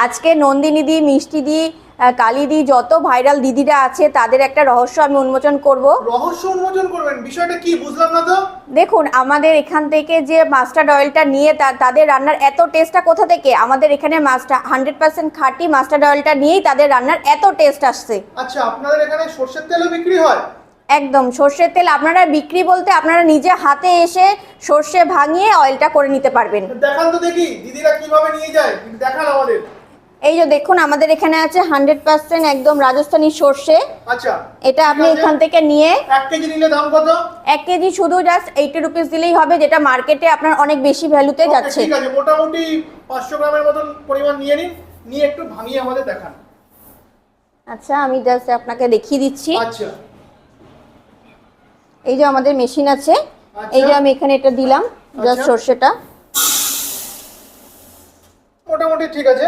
আজকে নন্দিনী দি, মিষ্টি দি, কালী দি, যত ভাইরাল দিদিরা আছে তাদের একটা রহস্য আমি উন্মোচন করব। রহস্য উন্মোচন করবেন? বিষয়টা কি বুঝলাম না তো। দেখুন, আমাদের এখান থেকে যে মাস্টার্ড অয়েলটা নিয়ে তাদের রান্নার এত টেস্টটা কোথা থেকে? আমাদের এখানে 100% খাঁটি মাস্টার্ড অয়েলটা নিয়েই তাদের রান্নার এত টেস্ট আসছে। আচ্ছা, আপনাদের এখানে সরষের তেলও বিক্রি হয়? একদম, সর্ষের তেল আপনারা বিক্রি বলতে আপনারা নিজে হাতে এসে সর্ষে ভাঙিয়ে অয়েলটা করে নিতে পারবেন। দেখান তো দেখি দিদিরা কিভাবে নিয়ে যায়, দেখান আমাদের। এই যে দেখুন, আমাদের এখানে আছে 100% একদম রাজস্থানী সর্ষে। আচ্ছা, এটা আপনি এখান থেকে নিয়ে 1 কেজি নিলে দাম কত? 1 কেজি শুধু জাস্ট 80 রুপিস দিলেই হবে, যেটা মার্কেটে আপনার অনেক বেশি ভ্যালুতে যাচ্ছে। ঠিক আছে, মোটামুটি 500 গ্রামের মতন পরিমাণ নিয়ে নিন, নিয়ে একটু ভাঙিয়ে আমাদের দেখান। আচ্ছা, আমি জাস্ট আপনাকে দেখিয়ে দিচ্ছি। আচ্ছা, এই যে আমাদের মেশিন আছে, এই যে আমি এখানে এটা দিলাম জাস্ট সর্ষেটা। মোটামুটি ঠিক আছে।